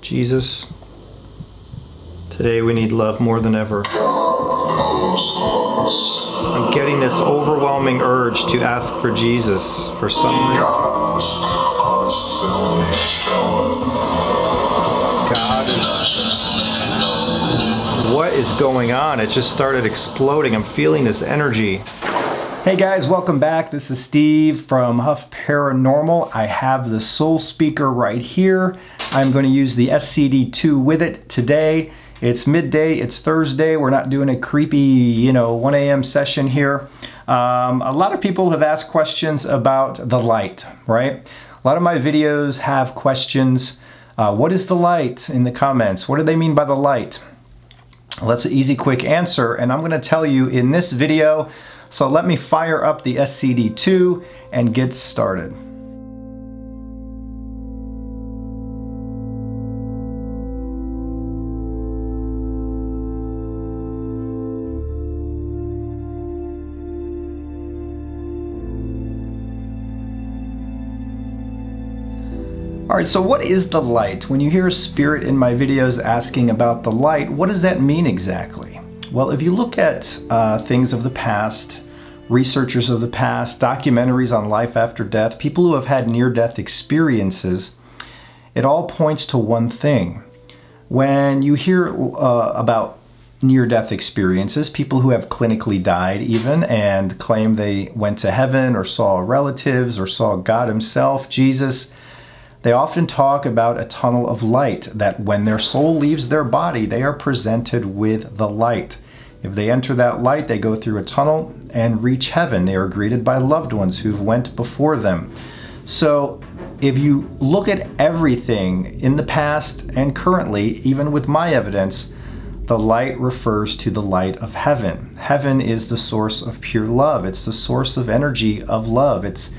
Jesus, today we need love more than ever. I'm getting this overwhelming urge to ask for Jesus for some reason. God is... What is going on? It just started exploding. I'm feeling this energy. Hey guys, welcome back. This is Steve from Huff Paranormal. I have the SoulSpeaker right here. I'm going to use the SCD2 with it today. It's midday, it's Thursday. We're not doing a creepy, 1 a.m. session here. A lot of people have asked questions about the light, right? A lot of my videos have questions. What is the light in the comments? What do they mean by the light? Well, that's an easy, quick answer, and I'm going to tell you in this video. So let me fire up the SCD2 and get started. All right, so what is the light? When you hear a spirit in my videos asking about the light, what does that mean exactly? Well, if you look at things of the past, researchers of the past, documentaries on life after death, people who have had near-death experiences, it all points to one thing. When you hear about near-death experiences, people who have clinically died even and claim they went to heaven or saw relatives or saw God himself, Jesus, they often talk about a tunnel of light, that when their soul leaves their body, they are presented with the light. If they enter that light, they go through a tunnel and reach heaven. They are greeted by loved ones who've went before them. So if you look at everything in the past and currently, even with my evidence, the light refers to the light of heaven. Heaven is the source of pure love. It's the source of energy of love. It's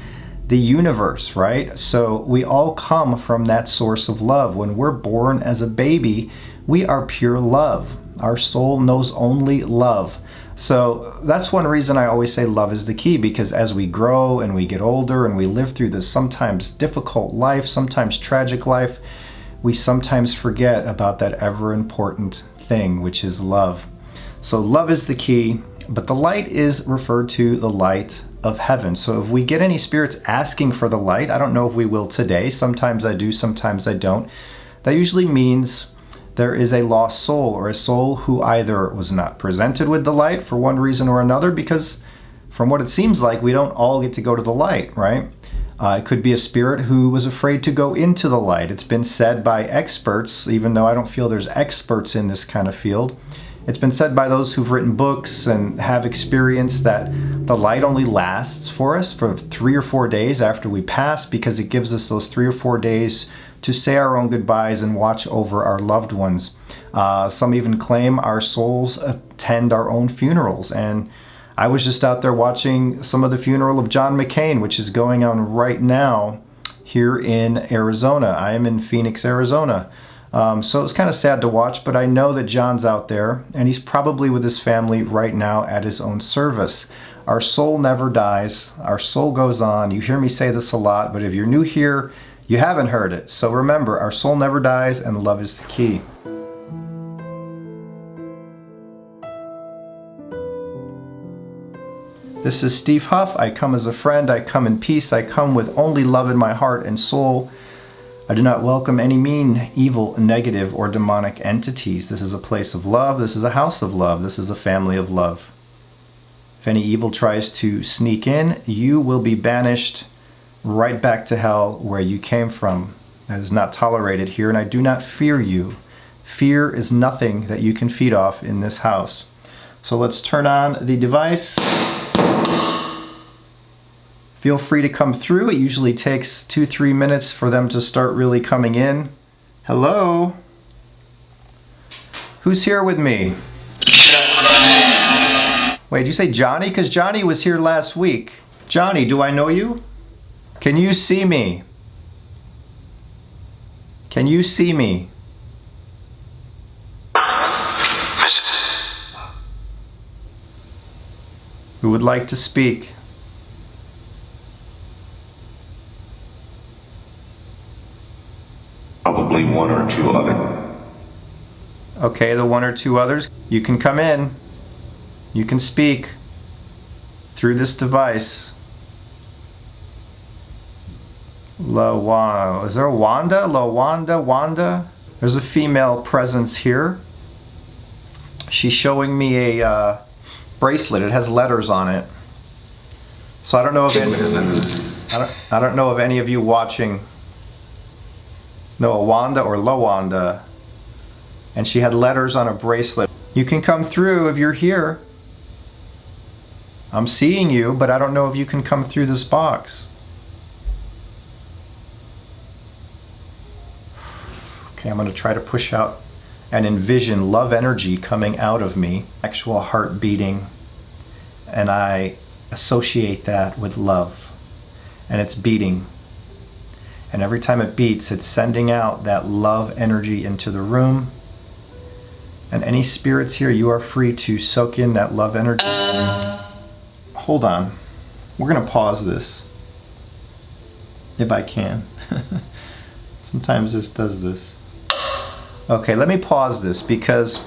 the universe, right? So we all come from that source of love. When we're born as a baby, we are pure love. Our soul knows only love. So that's one reason I always say love is the key, because as we grow and we get older and we live through this sometimes difficult life, sometimes tragic life, we sometimes forget about that ever important thing, which is love. So love is the key, but the light is referred to the light of heaven. So if we get any spirits asking for the light, I don't know if we will today. Sometimes I do, sometimes I don't. That usually means there is a lost soul, or a soul who either was not presented with the light for one reason or another, because from what it seems like, we don't all get to go to the light, right? It could be a spirit who was afraid to go into the light. It's been said by experts, even though I don't feel there's experts in this kind of field, it's been said by those who've written books and have experience that the light only lasts for us for 3 or 4 days after we pass, because it gives us those 3 or 4 days to say our own goodbyes and watch over our loved ones. Some even claim our souls attend our own funerals. And I was just out there watching some of the funeral of John McCain, which is going on right now here in Arizona. I am in Phoenix, Arizona. So it's kind of sad to watch, but I know that John's out there and he's probably with his family right now at his own service. Our soul never dies. Our soul goes on. You hear me say this a lot, but if you're new here, you haven't heard it. So remember, our soul never dies and love is the key. This is Steve Huff. I come as a friend. I come in peace. I come with only love in my heart and soul. I do not welcome any mean, evil, negative, or demonic entities. This is a place of love. This is a house of love. This is a family of love. If any evil tries to sneak in, you will be banished right back to hell where you came from. That is not tolerated here, and I do not fear you. Fear is nothing that you can feed off in this house. So let's turn on the device. Feel free to come through. It usually takes 2-3 minutes for them to start really coming in. Hello? Who's here with me? Wait, did you say Johnny? Because Johnny was here last week. Johnny, do I know you? Can you see me? Can you see me? Who would like to speak? Probably one or two others. Okay, the one or two others. You can come in. You can speak through this device. Wanda. Is there a Wanda? Wanda? There's a female presence here. She's showing me a bracelet. It has letters on it. So I don't know if I don't know if any of you watching know a Wanda or Lawanda. And she had letters on a bracelet. You can come through if you're here. I'm seeing you, but I don't know if you can come through this box. Okay, I'm going to try to push out and envision love energy coming out of me, actual heart beating, and I associate that with love, and it's beating. And every time it beats, it's sending out that love energy into the room. And any spirits here, you are free to soak in that love energy. Hold on. We're going to pause this. If I can. Sometimes this does this. Okay, let me pause this because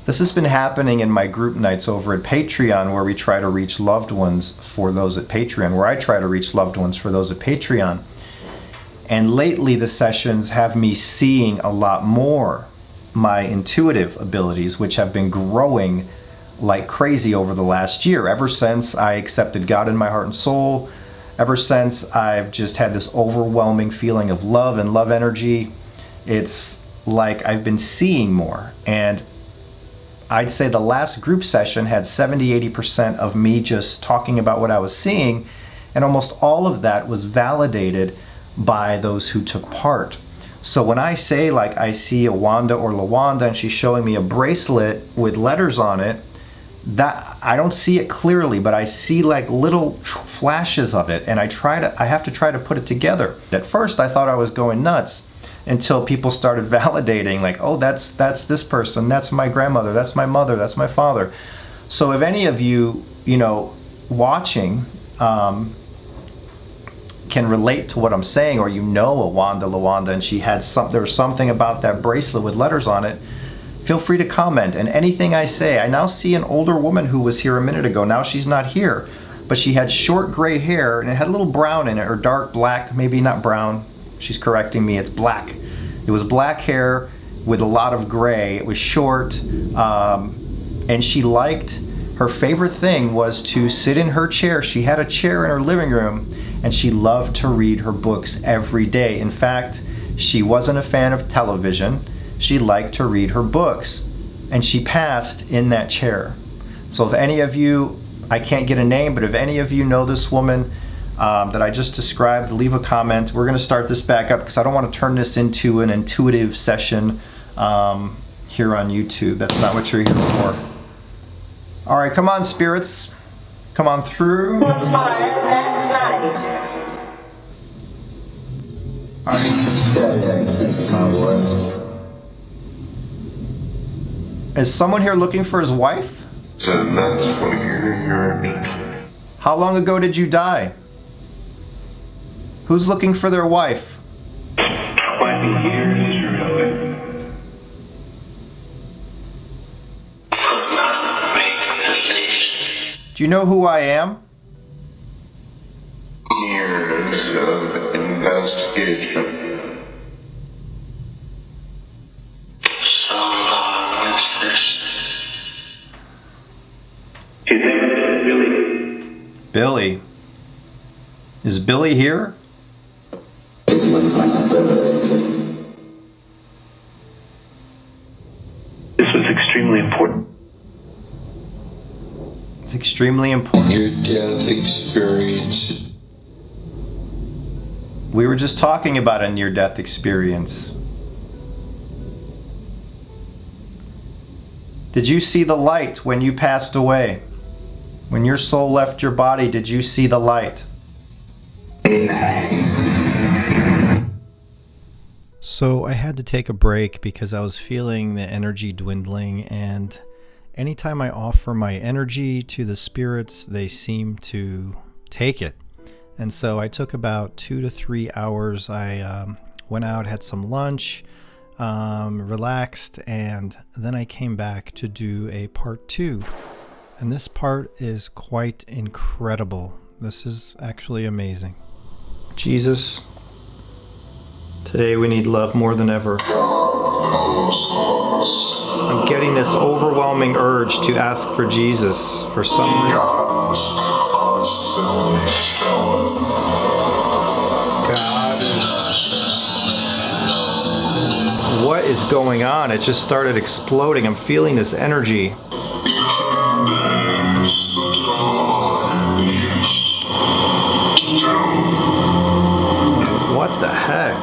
this has been happening in my group nights over at Patreon, where we try to reach loved ones for those at Patreon, where I try to reach loved ones for those at Patreon. And lately the sessions have me seeing a lot more my intuitive abilities, which have been growing like crazy over the last year, ever since I accepted God in my heart and soul, ever since I've just had this overwhelming feeling of love and love energy. It's like I've been seeing more. And I'd say the last group session had 70-80% of me just talking about what I was seeing, and almost all of that was validated by those who took part. So when I say like I see a Wanda or Lawanda and she's showing me a bracelet with letters on it, that I don't see it clearly, but I see like little flashes of it, and I have to try to put it together. At first I thought I was going nuts until people started validating, like, oh, that's this person, that's my grandmother, that's my mother, that's my father. So if any of you, watching can relate to what I'm saying, or a Wanda Lawanda and she had there was something about that bracelet with letters on it, feel free to comment. And anything I say, I now see an older woman who was here a minute ago. Now she's not here, but she had short gray hair and it had a little brown in it, or dark black, maybe not brown. She's correcting me, it's black. It was black hair with a lot of gray. It was short, and she liked, her favorite thing was to sit in her chair. She had a chair in her living room, and she loved to read her books every day. In fact, she wasn't a fan of television. She liked to read her books, and she passed in that chair. So if any of you, I can't get a name, but if any of you know this woman that I just described, leave a comment. We're going to start this back up because I don't want to turn this into an intuitive session here on YouTube. That's not what you're here for. All right, come on, spirits. Come on through. All right. Is someone here looking for his wife? How long ago did you die? Who's looking for their wife? 20 years, really. Do you know who I am? Years of investigation. So long as this. Do you think it's Billy? Billy. Is Billy here? This was extremely important. It's extremely important. Near-death experience. We were just talking about a near-death experience. Did you see the light when you passed away? When your soul left your body, did you see the light? So I had to take a break because I was feeling the energy dwindling, and anytime I offer my energy to the spirits, they seem to take it. And so I took about 2 to 3 hours. I went out, had some lunch, relaxed, and then I came back to do a part 2. And this part is quite incredible. This is actually amazing. Jesus, today we need love more than ever. I'm getting this overwhelming urge to ask for Jesus for some reason. God, what is going on? It just started exploding. I'm feeling this energy. What the heck?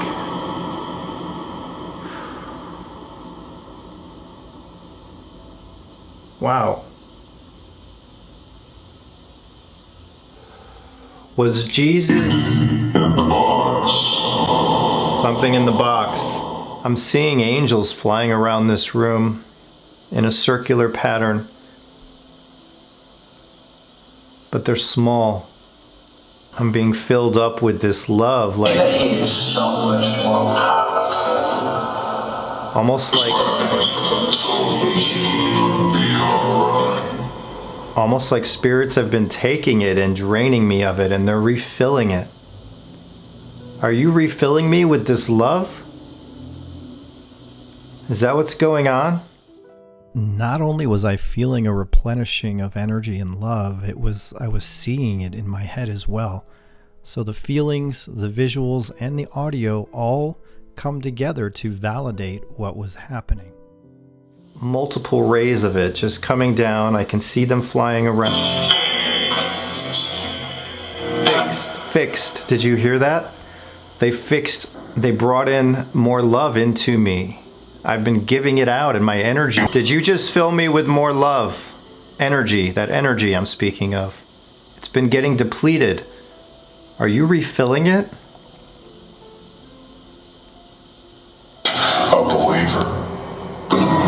Wow. Was Jesus something in the box? I'm seeing angels flying around this room in a circular pattern, but they're small. I'm being filled up with this love, like almost like spirits have been taking it and draining me of it, and they're refilling it. Are you refilling me with this love? Is that what's going on? Not only was I feeling a replenishing of energy and love, I was seeing it in my head as well. So the feelings, the visuals, and the audio all come together to validate what was happening. Multiple rays of it just coming down. I can see them flying around. Fixed. Did you hear that? They brought in more love into me. I've been giving it out in my energy. Did you just fill me with more love? Energy, that energy I'm speaking of. It's been getting depleted. Are you refilling it? A believer.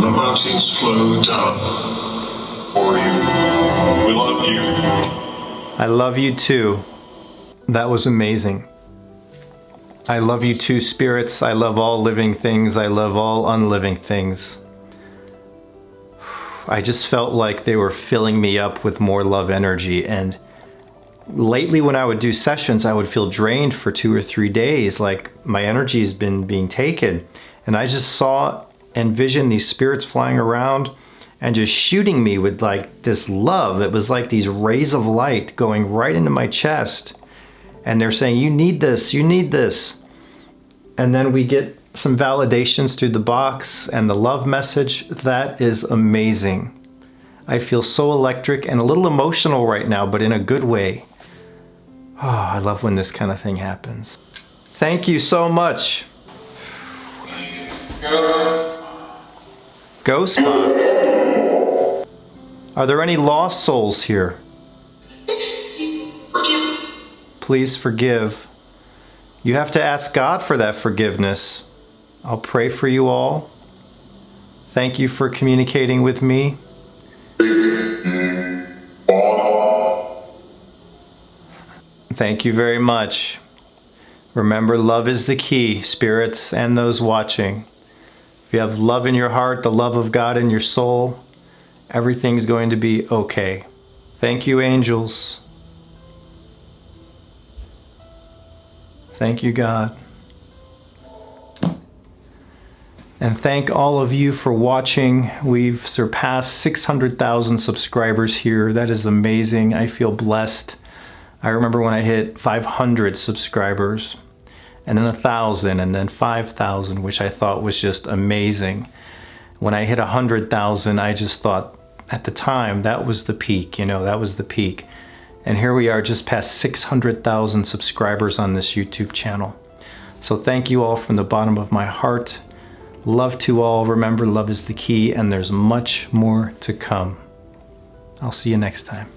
The mountains flow down for you. We love you. I love you too. That was amazing. I love you too, spirits. I love all living things. I love all unliving things. I just felt like they were filling me up with more love energy. And lately when I would do sessions, I would feel drained for 2 or 3 days, like my energy's been being taken. And I just saw and visioned these spirits flying around and just shooting me with like this love. It was like these rays of light going right into my chest. And they're saying, you need this, you need this. And then we get some validations through the box and the love message. That is amazing. I feel so electric and a little emotional right now, but in a good way. Oh, I love when this kind of thing happens. Thank you so much. Ghost box. Are there any lost souls here? Please forgive. You have to ask God for that forgiveness. I'll pray for you all. Thank you for communicating with me. Thank you very much. Remember, love is the key, spirits and those watching. If you have love in your heart, the love of God in your soul, everything's going to be okay. Thank you, angels. Thank you, God. And thank all of you for watching. We've surpassed 600,000 subscribers here. That is amazing. I feel blessed. I remember when I hit 500 subscribers, and then 1,000, and then 5,000, which I thought was just amazing. When I hit 100,000, I just thought at the time that was the peak, that was the peak. And here we are just past 600,000 subscribers on this YouTube channel. So thank you all from the bottom of my heart. Love to all. Remember, love is the key, and there's much more to come. I'll see you next time.